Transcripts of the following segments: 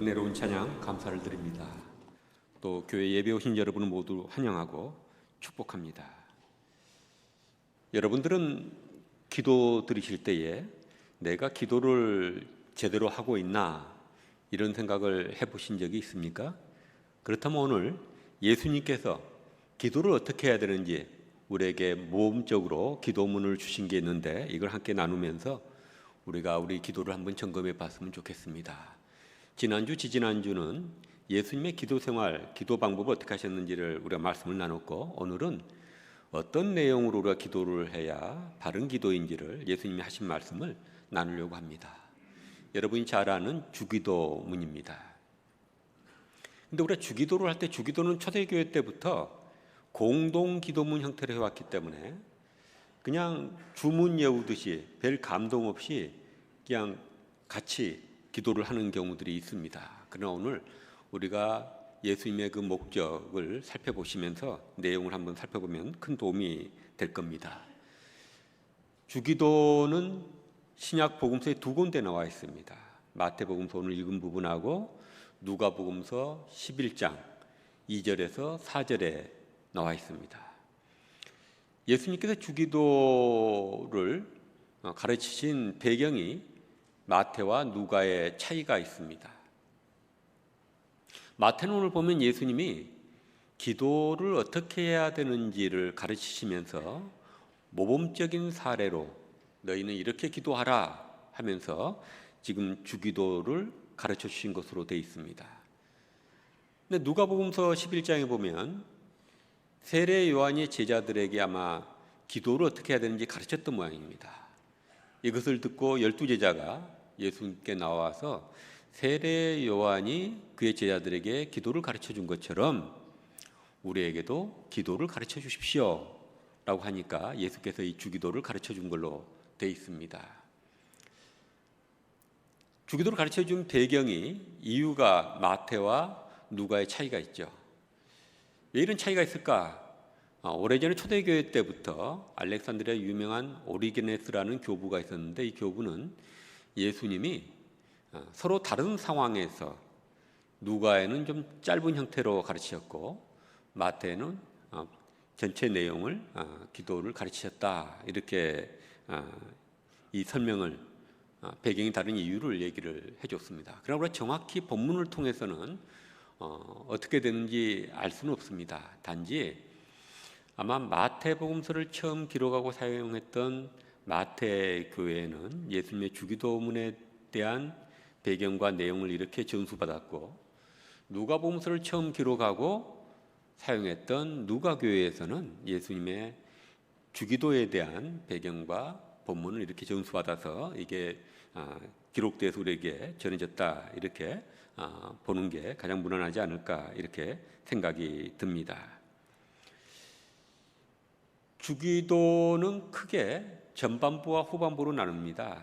은혜로운 찬양 감사를 드립니다. 또 교회 예배 오신 여러분을 모두 환영하고 축복합니다. 여러분들은 기도 드리실 때에 내가 기도를 제대로 하고 있나 이런 생각을 해보신 적이 있습니까? 그렇다면 오늘 예수님께서 기도를 어떻게 해야 되는지 우리에게 모험적으로 기도문을 주신 게 있는데 이걸 함께 나누면서 우리가 우리 기도를 한번 점검해 봤으면 좋겠습니다. 지난주, 지지난주는 예수님의 기도 생활, 기도 방법을 어떻게 하셨는지를 우리가 말씀을 나눴고, 오늘은 어떤 내용으로 우리가 기도를 해야 바른 기도인지를 예수님이 하신 말씀을 나누려고 합니다. 여러분이 잘 아는 주기도문입니다. 근데 우리가 주기도를 할 때 주기도는 초대교회 때부터 공동 기도문 형태로 해왔기 때문에 그냥 주문 외우듯이 별 감동 없이 그냥 같이 기도를 하는 경우들이 있습니다. 그러나 오늘 우리가 예수님의 그 목적을 살펴보시면서 내용을 한번 살펴보면 큰 도움이 될 겁니다. 주기도는 신약 복음서에 두 군데 나와 있습니다. 마태복음서 오늘 읽은 부분하고 누가복음서 11장 2절에서 4절에 나와 있습니다. 예수님께서 주기도를 가르치신 배경이 마태와 누가의 차이가 있습니다. 마태는 오늘 보면 예수님이 기도를 어떻게 해야 되는지를 가르치시면서 모범적인 사례로 너희는 이렇게 기도하라 하면서 지금 주기도를 가르쳐 주신 것으로 되어 있습니다. 근데 누가복음서 11장에 보면 세례 요한이 제자들에게 아마 기도를 어떻게 해야 되는지 가르쳤던 모양입니다. 이것을 듣고 12제자가 예수님께 나와서 세례 요한이 그의 제자들에게 기도를 가르쳐 준 것처럼 우리에게도 기도를 가르쳐 주십시오 라고 하니까 예수께서 이 주기도를 가르쳐 준 걸로 되어 있습니다. 주기도를 가르쳐 준 배경이 이유가 마태와 누가의 차이가 있죠. 왜 이런 차이가 있을까? 오래전에 초대교회 때부터 알렉산드리아 유명한 오리게네스라는 교부가 있었는데 이 교부는 예수님이 서로 다른 상황에서 누가에는 좀 짧은 형태로 가르치셨고 마태는 전체 내용을 기도를 가르치셨다 이렇게 이 설명을 배경이 다른 이유를 얘기를 해줬습니다. 그러나 우리가 정확히 본문을 통해서는 어떻게 되는지 알 수는 없습니다. 단지 아마 마태복음서를 처음 기록하고 사용했던 마태 교회는 예수님의 주기도문에 대한 배경과 내용을 이렇게 전수받았고 누가복음서를 처음 기록하고 사용했던 누가 교회에서는 예수님의 주기도에 대한 배경과 본문을 이렇게 전수받아서 이게 기록돼서 우리에게 전해졌다 이렇게 보는 게 가장 무난하지 않을까 이렇게 생각이 듭니다. 주기도는 크게 전반부와 후반부로 나눕니다.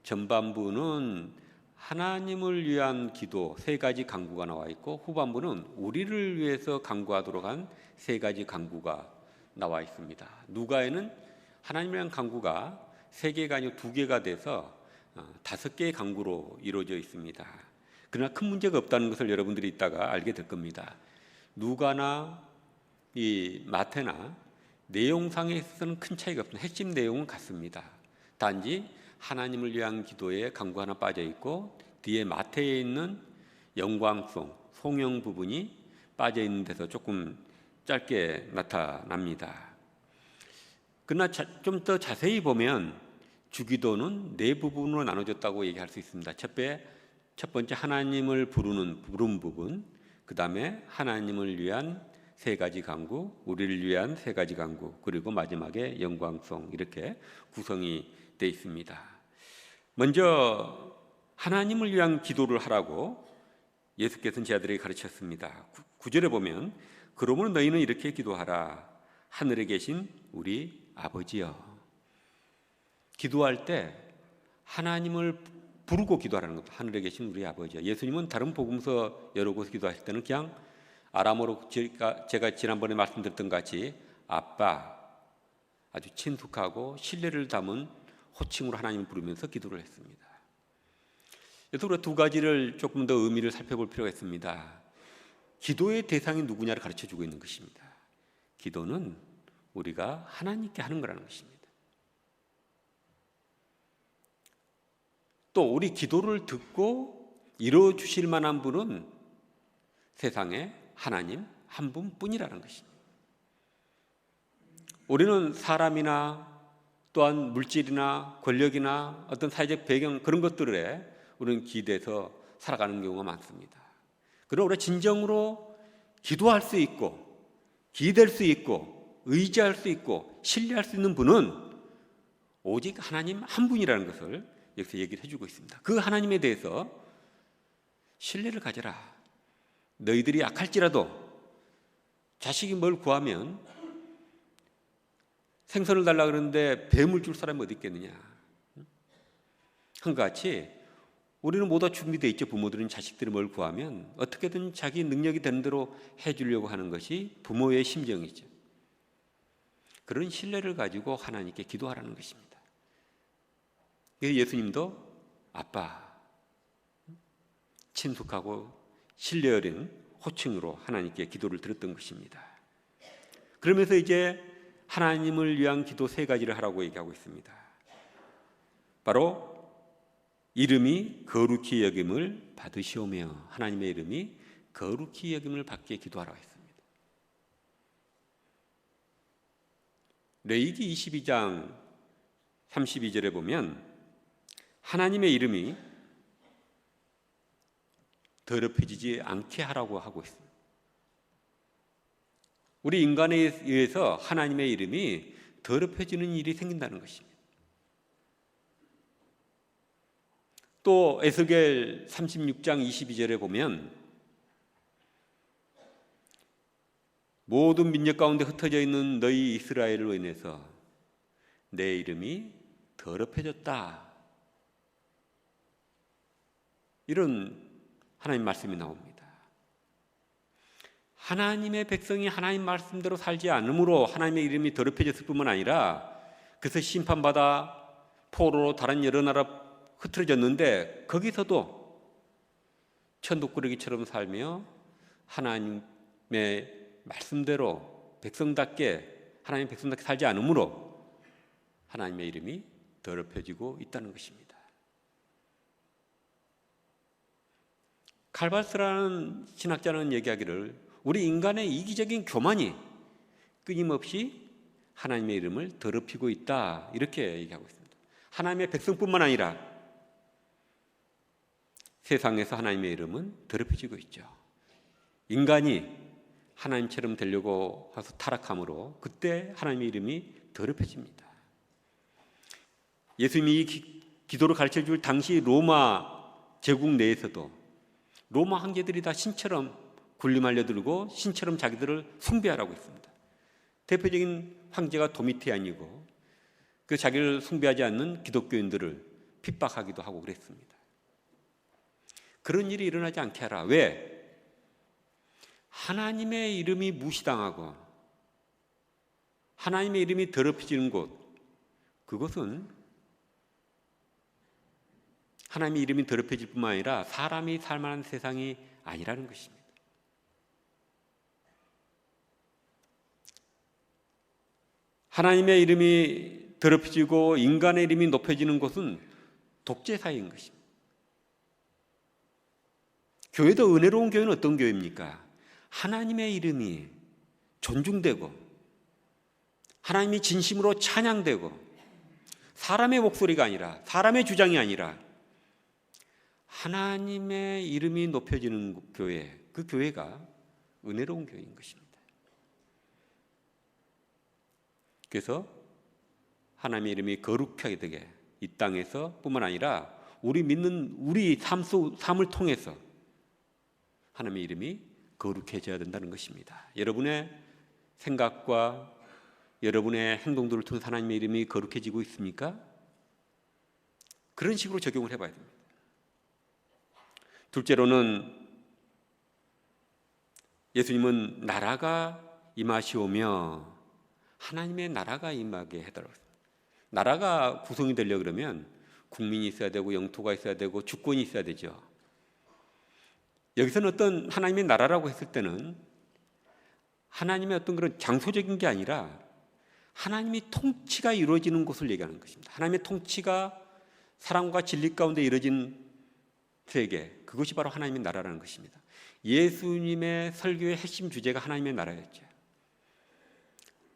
전반부는 하나님을 위한 기도 세 가지 간구가 나와 있고 후반부는 우리를 위해서 간구하도록 한 세 가지 간구가 나와 있습니다. 누가에는 하나님을 위한 간구가 세 개가 아니고 두 개가 돼서 5개의 간구로 이루어져 있습니다. 그러나 큰 문제가 없다는 것을 여러분들이 이따가 알게 될 겁니다. 누가나 이 마태나 내용상에 있어서는 큰 차이가 없습니다. 핵심 내용은 같습니다. 단지 하나님을 위한 기도에 간구 하나 빠져 있고 뒤에 마태에 있는 영광송, 송영 부분이 빠져 있는 데서 조금 짧게 나타납니다. 그러나 좀 더 자세히 보면 주기도는 네 부분으로 나눠졌다고 얘기할 수 있습니다. 첫 번째 하나님을 부른 부분, 그 다음에 하나님을 위한 세 가지 간구, 우리를 위한 세 가지 간구, 그리고 마지막에 영광송 이렇게 구성이 되어 있습니다. 먼저 하나님을 위한 기도를 하라고 예수께서는 제자들에게 가르쳤습니다. 9절에 보면 그러므로 너희는 이렇게 기도하라. 하늘에 계신 우리 아버지여. 기도할 때 하나님을 부르고 기도하라는 것도 하늘에 계신 우리 아버지여. 예수님은 다른 복음서 여러 곳에서 기도하실 때는 그냥 아람어로 제가 지난번에 말씀드렸던 같이 아빠, 아주 친숙하고 신뢰를 담은 호칭으로 하나님을 부르면서 기도를 했습니다. 그래서 우리가 두 가지를 조금 더 의미를 살펴볼 필요가 있습니다. 기도의 대상이 누구냐를 가르쳐주고 있는 것입니다. 기도는 우리가 하나님께 하는 거라는 것입니다. 또 우리 기도를 듣고 이루어 주실 만한 분은 세상에 하나님 한 분뿐이라는 것입니다. 우리는 사람이나 또한 물질이나 권력이나 어떤 사회적 배경 그런 것들에 우리는 기대서 살아가는 경우가 많습니다. 그러나 우리가 진정으로 기도할 수 있고 기댈 수 있고 의지할 수 있고 신뢰할 수 있는 분은 오직 하나님 한 분이라는 것을 여기서 얘기를 해주고 있습니다. 그 하나님에 대해서 신뢰를 가져라. 너희들이 약할지라도 자식이 뭘 구하면 생선을 달라 그러는데 뱀을 줄 사람이 어디 있겠느냐. 한것 같이 우리는 모두 준비되어 있죠. 부모들은 자식들이 뭘 구하면 어떻게든 자기 능력이 되는 대로 해주려고 하는 것이 부모의 심정이죠. 그런 신뢰를 가지고 하나님께 기도하라는 것입니다. 그래서 예수님도 아빠, 친숙하고 신뢰 어린 호칭으로 하나님께 기도를 드렸던 것입니다. 그러면서 이제 하나님을 위한 기도 세 가지를 하라고 얘기하고 있습니다. 바로 이름이 거룩히 여김을 받으시오며, 하나님의 이름이 거룩히 여김을 받게 기도하라고 했습니다. 레위기 22장 32절에 보면 하나님의 이름이 더럽혀지지 않게 하라고 하고 있습니다. 우리 인간에 의해서 하나님의 이름이 더럽혀지는 일이 생긴다는 것입니다. 또 에스겔 36장 22절에 보면 모든 민족 가운데 흩어져 있는 너희 이스라엘로 인해서 내 이름이 더럽혀졌다. 이런 하나님 말씀이 나옵니다. 하나님의 백성이 하나님 말씀대로 살지 않으므로 하나님의 이름이 더럽혀졌을 뿐만 아니라 그래서 심판받아 포로로 다른 여러 나라 흐트러졌는데 거기서도 천독꾸러기처럼 살며 하나님의 말씀대로 백성답게 하나님의 백성답게 살지 않으므로 하나님의 이름이 더럽혀지고 있다는 것입니다. 칼바스라는 신학자는 얘기하기를 우리 인간의 이기적인 교만이 끊임없이 하나님의 이름을 더럽히고 있다 이렇게 얘기하고 있습니다. 하나님의 백성뿐만 아니라 세상에서 하나님의 이름은 더럽혀지고 있죠. 인간이 하나님처럼 되려고 해서 타락함으로 그때 하나님의 이름이 더럽혀집니다. 예수님이 이 기도를 가르쳐줄 당시 로마 제국 내에서도 로마 황제들이 다 신처럼 군림하려 들고 신처럼 자기들을 숭배하라고 했습니다. 대표적인 황제가 도미티안이고 그 자기를 숭배하지 않는 기독교인들을 핍박하기도 하고 그랬습니다. 그런 일이 일어나지 않게 하라. 왜? 하나님의 이름이 무시당하고 하나님의 이름이 더럽혀지는 곳, 그것은 하나님의 이름이 더럽혀질 뿐만 아니라 사람이 살 만한 세상이 아니라는 것입니다. 하나님의 이름이 더럽혀지고 인간의 이름이 높여지는 곳은 독재사회인 것입니다. 교회도 은혜로운 교회는 어떤 교회입니까? 하나님의 이름이 존중되고 하나님이 진심으로 찬양되고 사람의 목소리가 아니라 사람의 주장이 아니라 하나님의 이름이 높여지는 교회, 그 교회가 은혜로운 교회인 것입니다. 그래서 하나님의 이름이 거룩하게 되게 이 땅에서 뿐만 아니라 우리 믿는 우리 삶을 통해서 하나님의 이름이 거룩해져야 된다는 것입니다. 여러분의 생각과 여러분의 행동들을 통해서 하나님의 이름이 거룩해지고 있습니까? 그런 식으로 적용을 해봐야 됩니다. 둘째로는 예수님은 나라가 임하시오며 하나님의 나라가 임하게 해달라고 했습니다. 나라가 구성이 되려고 그러면 국민이 있어야 되고 영토가 있어야 되고 주권이 있어야 되죠. 여기서는 어떤 하나님의 나라라고 했을 때는 하나님의 어떤 그런 장소적인 게 아니라 하나님이 통치가 이루어지는 곳을 얘기하는 것입니다. 하나님의 통치가 사랑과 진리 가운데 이루어진 세계, 그것이 바로 하나님의 나라라는 것입니다. 예수님의 설교의 핵심 주제가 하나님의 나라였죠.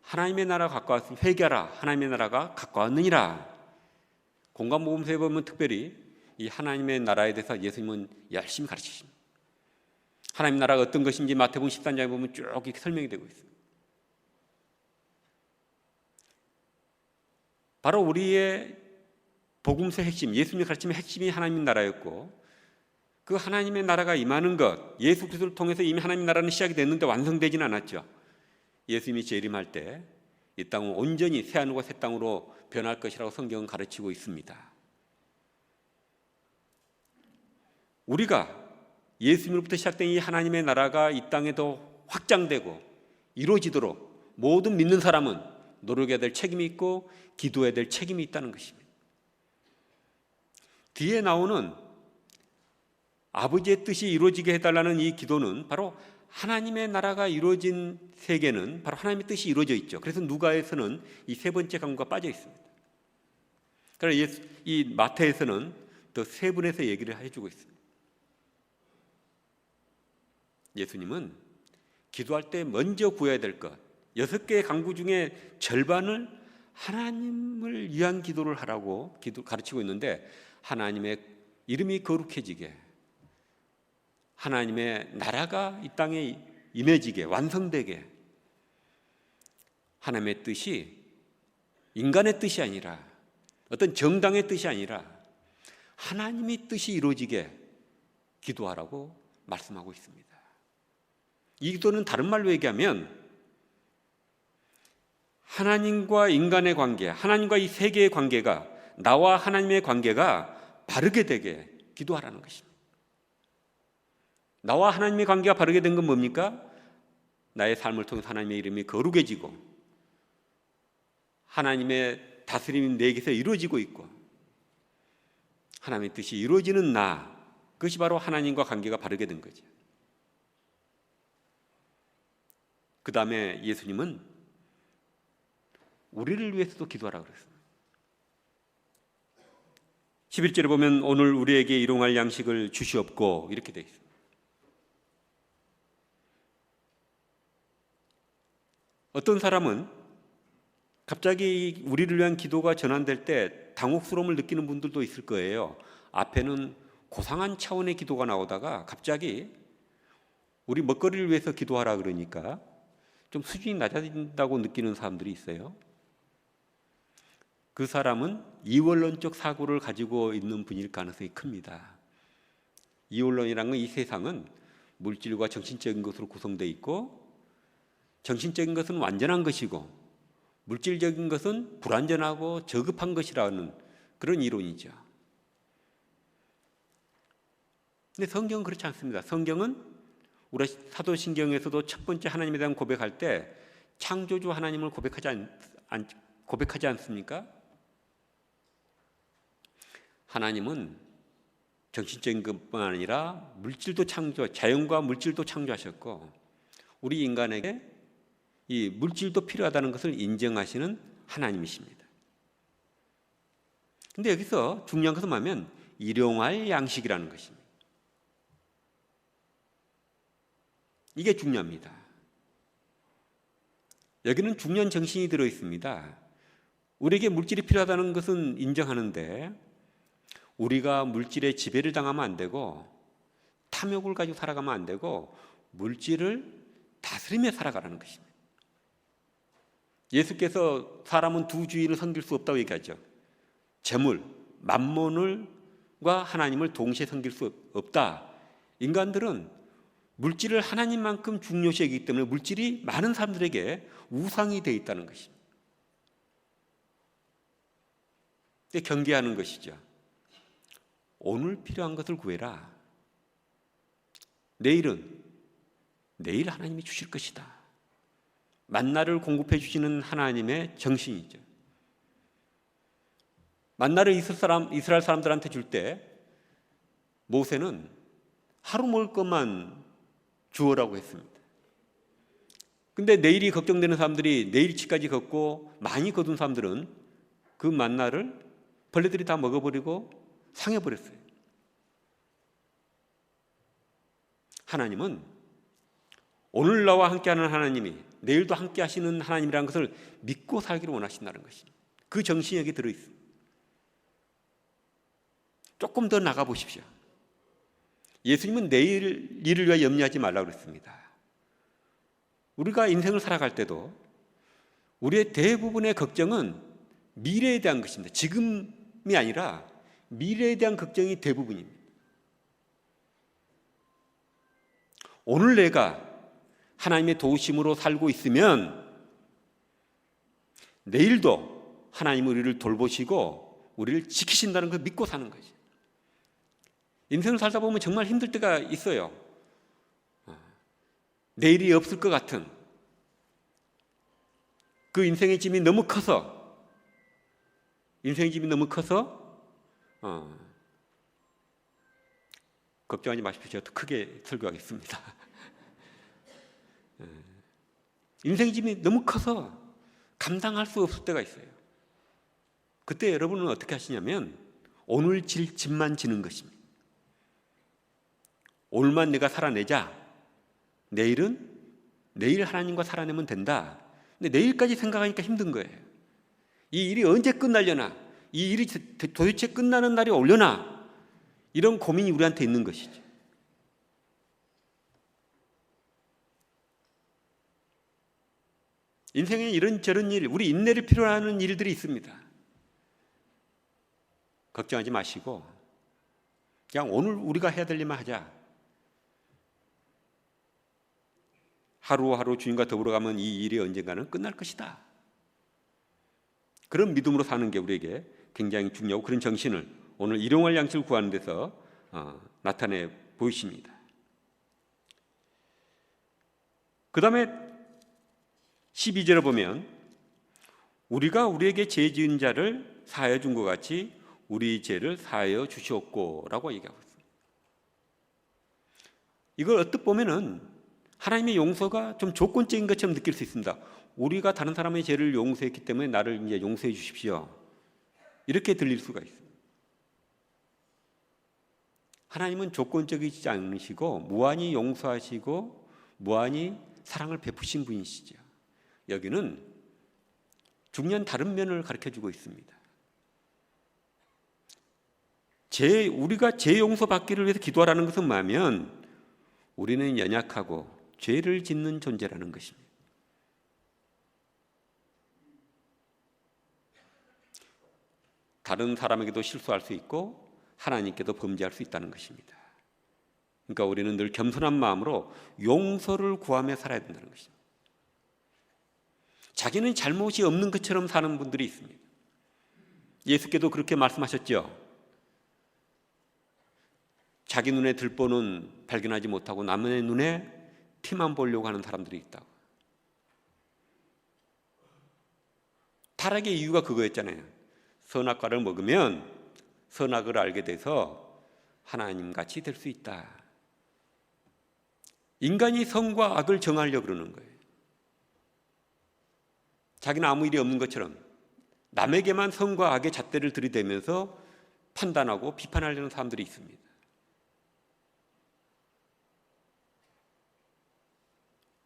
하나님의 나라가 가까웠으니 회개하라. 하나님의 나라가 가까웠느니라. 공감모범서에 보면 특별히 이 하나님의 나라에 대해서 예수님은 열심히 가르치십니다. 하나님의 나라가 어떤 것인지 마태복음 13장에 보면 쭉 이렇게 설명이 되고 있습니다. 바로 우리의 복음서의 핵심, 예수님의 가르침의 핵심이 하나님의 나라였고, 그 하나님의 나라가 임하는 것, 예수 그리스도를 통해서 이미 하나님의 나라는 시작이 됐는데 완성되지는 않았죠. 예수님이 재림할 때 이 땅은 온전히 새하늘과 새 땅으로 변할 것이라고 성경은 가르치고 있습니다. 우리가 예수님으로부터 시작된 이 하나님의 나라가 이 땅에도 확장되고 이루어지도록 모든 믿는 사람은 노력해야 될 책임이 있고 기도해야 될 책임이 있다는 것입니다. 뒤에 나오는 아버지의 뜻이 이루어지게 해달라는 이 기도는 바로 하나님의 나라가 이루어진 세계는 바로 하나님의 뜻이 이루어져 있죠. 그래서 누가에서는 이 세 번째 강구가 빠져 있습니다. 그러나 이 마태에서는 더 세 분에서 얘기를 해주고 있습니다. 예수님은 기도할 때 먼저 구해야 될 것, 6개의 강구 중에 절반을 하나님을 위한 기도를 하라고 가르치고 있는데, 하나님의 이름이 거룩해지게, 하나님의 나라가 이 땅에 임해지게, 완성되게, 하나님의 뜻이 인간의 뜻이 아니라 어떤 정당의 뜻이 아니라 하나님의 뜻이 이루어지게 기도하라고 말씀하고 있습니다. 이 기도는 다른 말로 얘기하면 하나님과 인간의 관계, 하나님과 이 세계의 관계가, 나와 하나님의 관계가 바르게 되게 기도하라는 것입니다. 나와 하나님의 관계가 바르게 된 건 뭡니까? 나의 삶을 통해서 하나님의 이름이 거룩해지고 하나님의 다스림이 내게서 이루어지고 있고 하나님의 뜻이 이루어지는 나, 그것이 바로 하나님과 관계가 바르게 된 거죠. 그 다음에 예수님은 우리를 위해서도 기도하라고 그랬습니다. 11절에 보면 오늘 우리에게 일용할 양식을 주시옵고 이렇게 되어 있습니다. 어떤 사람은 갑자기 우리를 위한 기도가 전환될 때 당혹스러움을 느끼는 분들도 있을 거예요. 앞에는 고상한 차원의 기도가 나오다가 갑자기 우리 먹거리를 위해서 기도하라 그러니까 좀 수준이 낮아진다고 느끼는 사람들이 있어요. 그 사람은 이원론적 사고를 가지고 있는 분일 가능성이 큽니다. 이원론이라는 건 이 세상은 물질과 정신적인 것으로 구성되어 있고 정신적인 것은 완전한 것이고 물질적인 것은 불완전하고 저급한 것이라는 그런 이론이죠. 근데 성경은 그렇지 않습니다. 성경은 우리 사도신경에서도 첫 번째 하나님에 대한 고백할 때 창조주 하나님을 고백하지 않습니까? 하나님은 정신적인 것뿐 아니라 물질도 자연과 물질도 창조하셨고 우리 인간에게 이 물질도 필요하다는 것을 인정하시는 하나님이십니다. 근데 여기서 중요한 것은 뭐냐면 일용할 양식이라는 것입니다. 이게 중요합니다. 여기는 중요한 정신이 들어 있습니다. 우리에게 물질이 필요하다는 것은 인정하는데 우리가 물질에 지배를 당하면 안 되고 탐욕을 가지고 살아가면 안 되고 물질을 다스리며 살아가라는 것입니다. 예수께서 사람은 두 주인을 섬길 수 없다고 얘기하죠. 재물, 만몬과 하나님을 동시에 섬길 수 없다. 인간들은 물질을 하나님만큼 중요시 여기기 때문에 물질이 많은 사람들에게 우상이 되어 있다는 것입니다. 경계하는 것이죠. 오늘 필요한 것을 구해라. 내일 하나님이 주실 것이다. 만나를 공급해 주시는 하나님의 정신이죠. 만나를 이스라엘 사람들한테 줄 때 모세는 하루 먹을 것만 주어라고 했습니다. 근데 내일이 걱정되는 사람들이 내일치까지 걷고 많이 거둔 사람들은 그 만나를 벌레들이 다 먹어버리고 상해버렸어요. 하나님은 오늘 나와 함께하는 하나님이 내일도 함께 하시는 하나님이라는 것을 믿고 살기를 원하신다는 것입니다. 그 정신이 여기 들어있습니다. 조금 더 나가보십시오. 예수님은 내일 일을 위해 염려하지 말라고 그랬습니다. 우리가 인생을 살아갈 때도 우리의 대부분의 걱정은 미래에 대한 것입니다. 지금이 아니라 미래에 대한 걱정이 대부분입니다. 오늘 내가 하나님의 도우심으로 살고 있으면 내일도 하나님은 우리를 돌보시고 우리를 지키신다는 걸 믿고 사는 거죠. 인생을 살다 보면 정말 힘들 때가 있어요. 내일이 없을 것 같은 그 인생의 짐이 너무 커서 걱정하지 마십시오. 제가 더 크게 설교하겠습니다. 인생의 짐이 너무 커서 감당할 수 없을 때가 있어요. 그때 여러분은 어떻게 하시냐면 오늘 질 짐만 지는 것입니다. 오늘만 내가 살아내자. 내일 하나님과 살아내면 된다. 근데 내일까지 생각하니까 힘든 거예요. 이 일이 언제 끝나려나? 이 일이 도대체 끝나는 날이 오려나? 이런 고민이 우리한테 있는 것이죠. 인생에 이런저런 일, 우리 인내를 필요로 하는 일들이 있습니다. 걱정하지 마시고 그냥 오늘 우리가 해야 될 일만 하자. 하루하루 주님과 더불어 가면 이 일이 언젠가는 끝날 것이다. 그런 믿음으로 사는 게 우리에게 굉장히 중요하고 그런 정신을 오늘 일용할 양식을 구하는 데서 나타내 보이십니다. 그 다음에 12절에 보면 우리가 우리에게 죄 지은 자를 사하여 준 것 같이 우리 죄를 사하여 주시옵고 라고 얘기하고 있습니다. 이걸 어떻게 보면은 하나님의 용서가 좀 조건적인 것처럼 느낄 수 있습니다. 우리가 다른 사람의 죄를 용서했기 때문에 나를 이제 용서해 주십시오. 이렇게 들릴 수가 있습니다. 하나님은 조건적이지 않으시고 무한히 용서하시고 무한히 사랑을 베푸신 분이시죠. 여기는 중요한 다른 면을 가르쳐주고 있습니다. 우리가 죄 용서받기를 위해서 기도하라는 것은 뭐냐면 우리는 연약하고 죄를 짓는 존재라는 것입니다. 다른 사람에게도 실수할 수 있고 하나님께도 범죄할 수 있다는 것입니다. 그러니까 우리는 늘 겸손한 마음으로 용서를 구하며 살아야 된다는 것입니다. 자기는 잘못이 없는 것처럼 사는 분들이 있습니다. 예수께도 그렇게 말씀하셨죠. 자기 눈에 들보는 발견하지 못하고 남의 눈에 티만 보려고 하는 사람들이 있다고. 타락의 이유가 그거였잖아요. 선악과를 먹으면 선악을 알게 돼서 하나님같이 될 수 있다. 인간이 선과 악을 정하려고 그러는 거예요. 자기는 아무 일이 없는 것처럼 남에게만 선과 악의 잣대를 들이대면서 판단하고 비판하려는 사람들이 있습니다.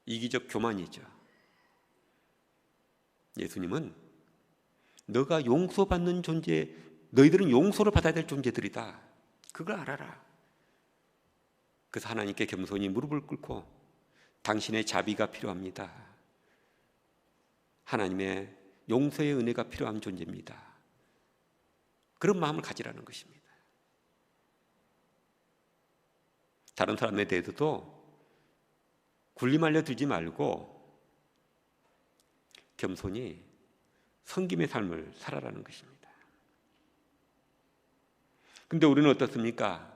이기적 교만이죠. 예수님은 너가 용서받는 존재, 너희들은 용서를 받아야 될 존재들이다. 그걸 알아라. 그래서 하나님께 겸손히 무릎을 꿇고 당신의 자비가 필요합니다. 하나님의 용서의 은혜가 필요한 존재입니다. 그런 마음을 가지라는 것입니다. 다른 사람에 대해서도 군림하려 들지 말고 겸손히 섬김의 삶을 살아라는 것입니다. 근데 우리는 어떻습니까?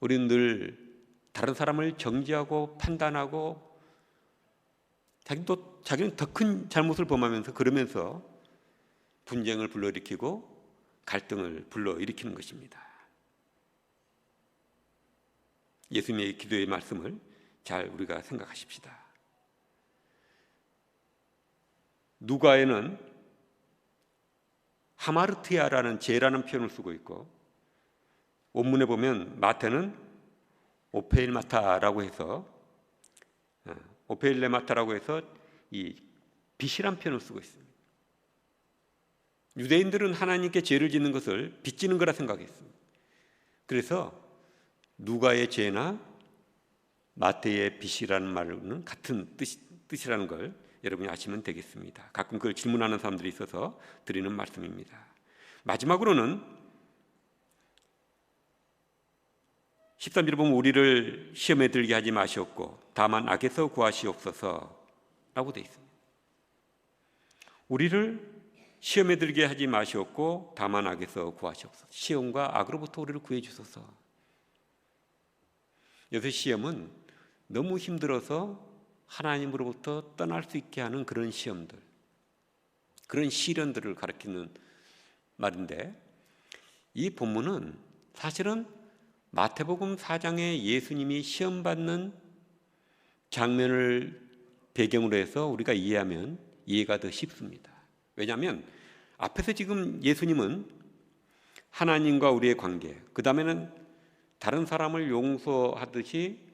우리는 늘 다른 사람을 정죄하고 판단하고 자기는 더 큰 잘못을 범하면서 그러면서 분쟁을 불러일으키고 갈등을 불러일으키는 것입니다. 예수님의 기도의 말씀을 잘 우리가 생각하십시다. 누가에는 하마르티아라는 죄라는 표현을 쓰고 있고, 원문에 보면 마태는 오페일레마타라고 해서 이 빚이란 표현을 쓰고 있습니다. 유대인들은 하나님께 죄를 짓는 것을 빚지는 거라 생각했습니다. 그래서 누가의 죄나 마태의 빚이라는 말은 같은 뜻이라는 걸 여러분이 아시면 되겠습니다. 가끔 그걸 질문하는 사람들이 있어서 드리는 말씀입니다. 마지막으로는 13절에 보면 우리를 시험에 들게 하지 마시옵고 다만 악에서 구하시옵소서 라고 되어 있습니다. 우리를 시험에 들게 하지 마시옵고 다만 악에서 구하시옵소서. 시험과 악으로부터 우리를 구해 주소서. 요새 시험은 너무 힘들어서 하나님으로부터 떠날 수 있게 하는 그런 시험들, 그런 시련들을 가리키는 말인데, 이 본문은 사실은 마태복음 4장에 예수님이 시험받는 장면을 배경으로 해서 우리가 이해하면 이해가 더 쉽습니다. 왜냐하면 앞에서 지금 예수님은 하나님과 우리의 관계, 그 다음에는 다른 사람을 용서하듯이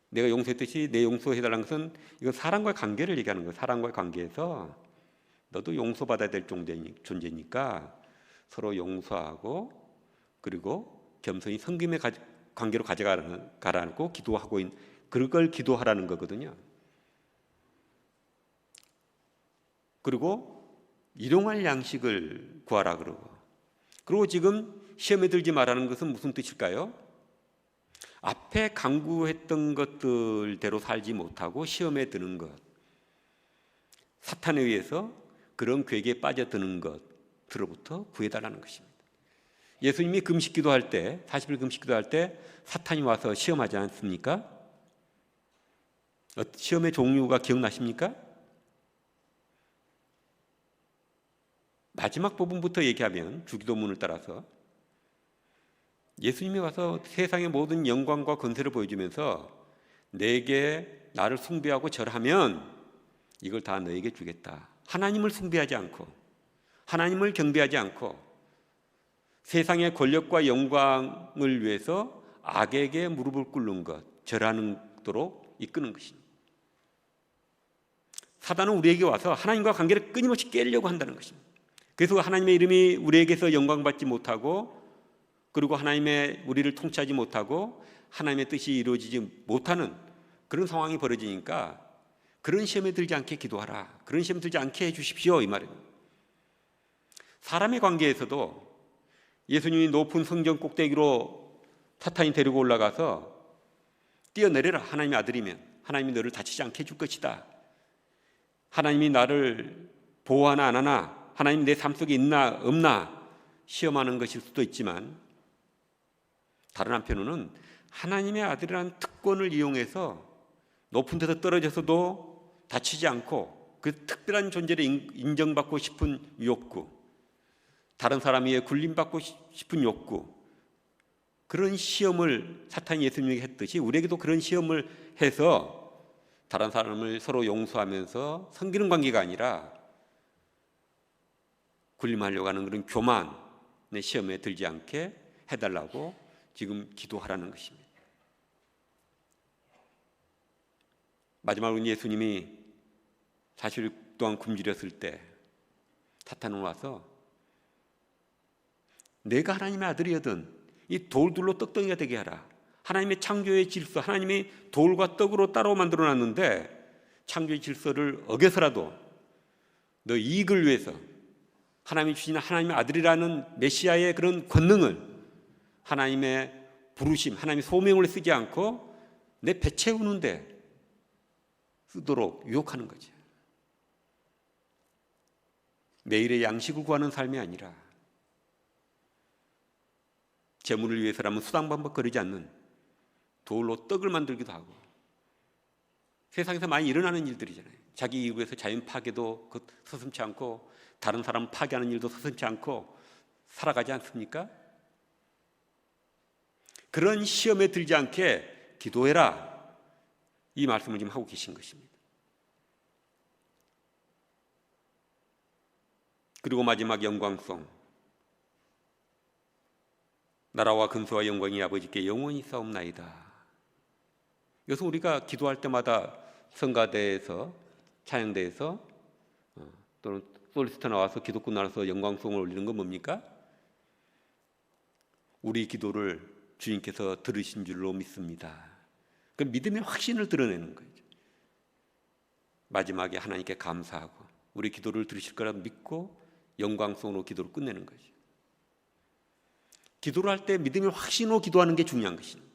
내가 용서했듯이 내 용서해달라는 것은 이건 사람과의 관계를 얘기하는 거예요. 사람과의 관계에서 너도 용서받아야 될 존재니까 서로 용서하고, 그리고 겸손히 섬김의 관계로 가라고 기도하고 있는, 그걸 기도하라는 거거든요. 그리고 일용할 양식을 구하라 그리고 지금 시험에 들지 말라는 것은 무슨 뜻일까요? 앞에 강구했던 것들대로 살지 못하고 시험에 드는 것, 사탄에 의해서 그런 괴계에 빠져드는 것으로부터 구해달라는 것입니다. 예수님이 금식기도할 때, 40일 금식기도할 때 사탄이 와서 시험하지 않습니까? 시험의 종류가 기억나십니까? 마지막 부분부터 얘기하면 주기도문을 따라서 예수님이 와서 세상의 모든 영광과 권세를 보여주면서 내게 나를 숭배하고 절하면 이걸 다 너에게 주겠다. 하나님을 숭배하지 않고 하나님을 경배하지 않고 세상의 권력과 영광을 위해서 악에게 무릎을 꿇는 것, 절하도록 이끄는 것입니다. 사단은 우리에게 와서 하나님과 관계를 끊임없이 깨려고 한다는 것입니다. 그래서 하나님의 이름이 우리에게서 영광받지 못하고, 그리고 하나님의 우리를 통치하지 못하고 하나님의 뜻이 이루어지지 못하는 그런 상황이 벌어지니까 그런 시험에 들지 않게 기도하라, 그런 시험에 들지 않게 해주십시오, 이 말입니다. 사람의 관계에서도 예수님이 높은 성전 꼭대기로 사탄이 데리고 올라가서 뛰어내려라, 하나님의 아들이면 하나님이 너를 다치지 않게 해줄 것이다, 하나님이 나를 보호하나 안 하나, 하나님 내 삶 속에 있나 없나 시험하는 것일 수도 있지만, 다른 한편으로는 하나님의 아들이라는 특권을 이용해서 높은 데서 떨어져서도 다치지 않고 그 특별한 존재를 인정받고 싶은 욕구, 다른 사람 위에 군림받고 싶은 욕구, 그런 시험을 사탄이 예수님에게 했듯이 우리에게도 그런 시험을 해서 다른 사람을 서로 용서하면서 섬기는 관계가 아니라 군림하려고 하는 그런 교만의 시험에 들지 않게 해달라고 지금 기도하라는 것입니다. 마지막으로 예수님이 40일 동안 굶주렸을 때 사탄은 와서 내가 하나님의 아들이거든 이 돌들로 떡덩이가 되게 하라, 하나님의 창조의 질서, 하나님이 돌과 떡으로 따로 만들어놨는데 창조의 질서를 어겨서라도 너 이익을 위해서 하나님이 주신 하나님의 아들이라는 메시아의 그런 권능을, 하나님의 부르심, 하나님의 소명을 쓰지 않고 내 배 채우는데 쓰도록 유혹하는 거죠. 매일의 양식을 구하는 삶이 아니라 재물을 위해서라면 수당반복거리지 않는 돌로 떡을 만들기도 하고, 세상에서 많이 일어나는 일들이잖아요. 자기 이익을 위해서 자연 파괴도 서슴지 않고 다른 사람 파괴하는 일도 서슴지 않고 살아가지 않습니까? 그런 시험에 들지 않게 기도해라, 이 말씀을 지금 하고 계신 것입니다. 그리고 마지막 영광송, 나라와 근세와 영광이 아버지께 영원히 싸움나이다. 이것은 우리가 기도할 때마다 성가대에서, 찬양대에서 또는 솔리스트 나와서 기도꾼 나와서 영광송을 올리는 건 뭡니까? 우리 기도를 주님께서 들으신 줄로 믿습니다. 그 믿음의 확신을 드러내는 거죠. 마지막에 하나님께 감사하고 우리 기도를 들으실 거라 믿고 영광송으로 기도를 끝내는 거죠. 기도를 할 때 믿음의 확신으로 기도하는 게 중요한 것입니다.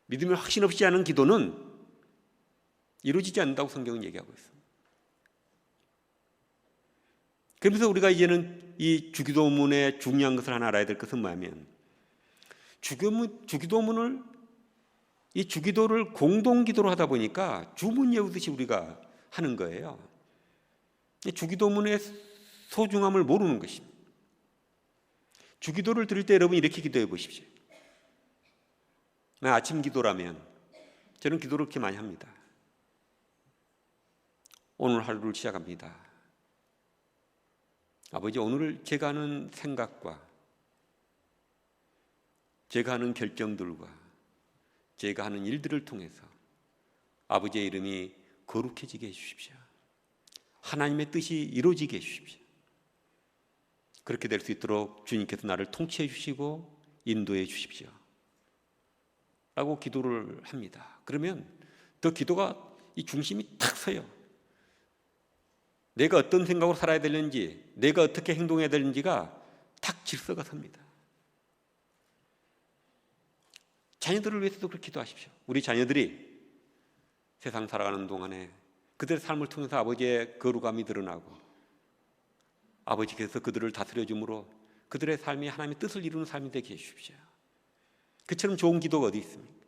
믿음의 확신 없이 하는 기도는 이루어지지 않는다고 성경은 얘기하고 있습니다. 그러면서 우리가 이제는 이 주기도문의 중요한 것을 하나 알아야 될 것은 뭐냐면, 주기도문을, 이 주기도를 공동기도로 하다 보니까 주문 외우듯이 우리가 하는 거예요. 이 주기도문의 소중함을 모르는 것입니다. 주기도를 드릴 때 여러분 이렇게 기도해 보십시오. 아침 기도라면 저는 기도를 그렇게 많이 합니다. 오늘 하루를 시작합니다. 아버지, 오늘 제가 하는 생각과 제가 하는 결정들과 제가 하는 일들을 통해서 아버지의 이름이 거룩해지게 해주십시오. 하나님의 뜻이 이루어지게 해주십시오. 그렇게 될 수 있도록 주님께서 나를 통치해 주시고 인도해 주십시오 라고 기도를 합니다. 그러면 그 기도가 이 중심이 탁 서요. 내가 어떤 생각으로 살아야 되는지, 내가 어떻게 행동해야 되는지가 탁 질서가 섭니다. 자녀들을 위해서도 그렇게 기도하십시오. 우리 자녀들이 세상 살아가는 동안에 그들의 삶을 통해서 아버지의 거룩함이 드러나고 아버지께서 그들을 다스려 줌으로 그들의 삶이 하나님의 뜻을 이루는 삶이 되게 해주십시오. 그처럼 좋은 기도가 어디 있습니까?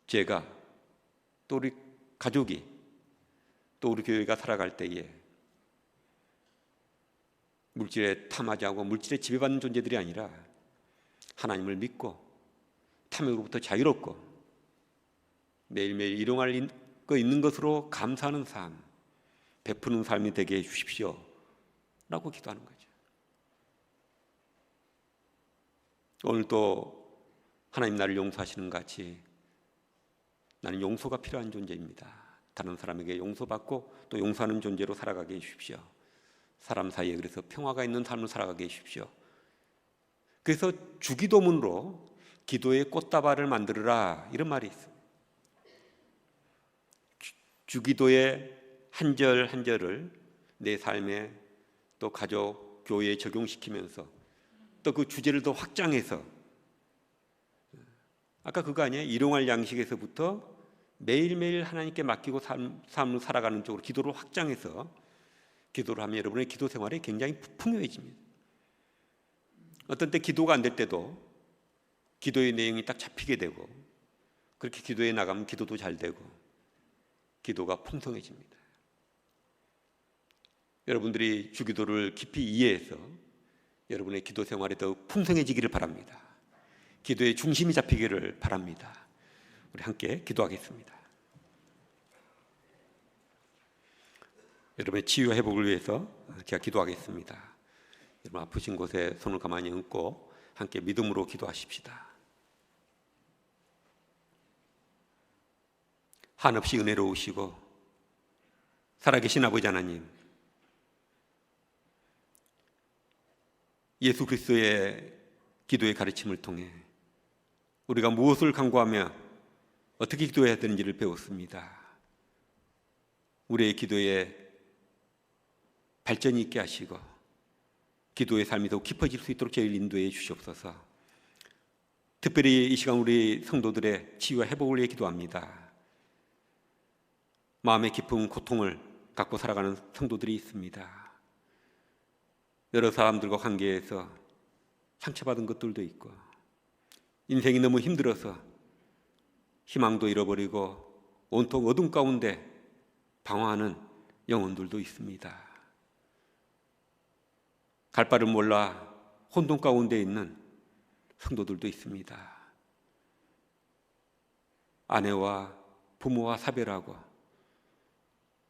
제가 또 우리 가족이 또 우리 교회가 살아갈 때에 물질에 탐하지 않고 물질에 지배받는 존재들이 아니라 하나님을 믿고 탐욕으로부터 자유롭고 매일매일 일용할 거 있는 것으로 감사하는 삶, 베푸는 삶이 되게 해 주십시오 라고 기도하는 거죠. 오늘도 하나님 나를 용서하시는 것 같이 나는 용서가 필요한 존재입니다. 다른 사람에게 용서받고 또 용서하는 존재로 살아가게 해주십시오. 사람 사이에 그래서 평화가 있는 삶을 살아가게 해주십시오. 그래서 주기도문으로 기도의 꽃다발을 만들어라, 이런 말이 있습니다. 주기도의 한 절 한 절을 내 삶에 또 가족, 교회에 적용시키면서 또 그 주제를 더 확장해서, 아까 그거 아니에요? 일용할 양식에서부터 매일매일 하나님께 맡기고 삶을 살아가는 쪽으로 기도를 확장해서 기도를 하면 여러분의 기도 생활이 굉장히 풍요해집니다. 어떤 때 기도가 안 될 때도 기도의 내용이 딱 잡히게 되고, 그렇게 기도에 나가면 기도도 잘 되고 기도가 풍성해집니다. 여러분들이 주기도를 깊이 이해해서 여러분의 기도 생활이 더욱 풍성해지기를 바랍니다. 기도의 중심이 잡히기를 바랍니다. 우리 함께 기도하겠습니다. 여러분의 치유 회복을 위해서 제가 기도하겠습니다. 여러분 아프신 곳에 손을 가만히 얹고 함께 믿음으로 기도하십시다. 한없이 은혜로우시고 살아계신 아버지 하나님, 예수 그리스도의 기도의 가르침을 통해 우리가 무엇을 간구하며 어떻게 기도해야 되는지를 배웠습니다. 우리의 기도에 발전이 있게 하시고 기도의 삶이 더욱 깊어질 수 있도록 저희를 인도해 주시옵소서. 특별히 이 시간 우리 성도들의 치유와 회복을 위해 기도합니다. 마음의 깊은 고통을 갖고 살아가는 성도들이 있습니다. 여러 사람들과 관계에서 상처받은 것들도 있고 인생이 너무 힘들어서 희망도 잃어버리고 온통 어둠 가운데 방황하는 영혼들도 있습니다. 갈 바를 몰라 혼돈 가운데 있는 성도들도 있습니다. 아내와 부모와 사별하고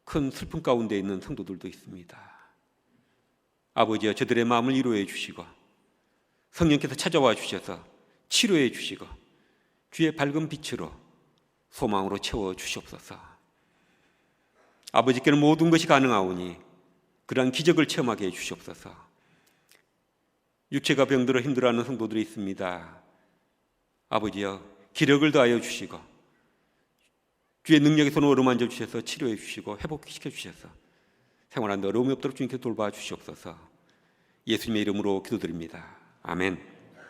큰 슬픔 가운데 있는 성도들도 있습니다. 아버지여, 저들의 마음을 위로해 주시고 성령께서 찾아와 주셔서 치료해 주시고 주의 밝은 빛으로 소망으로 채워 주시옵소서. 아버지께는 모든 것이 가능하오니 그러한 기적을 체험하게 해 주시옵소서. 육체가 병들어 힘들어하는 성도들이 있습니다. 아버지여, 기력을 더하여 주시고 주의 능력의 손으로 어루만져 주셔서 치료해 주시고 회복시켜 주셔서 생활하는데 어려움이 없도록 주님께서 돌봐 주시옵소서. 예수님의 이름으로 기도드립니다. 아멘.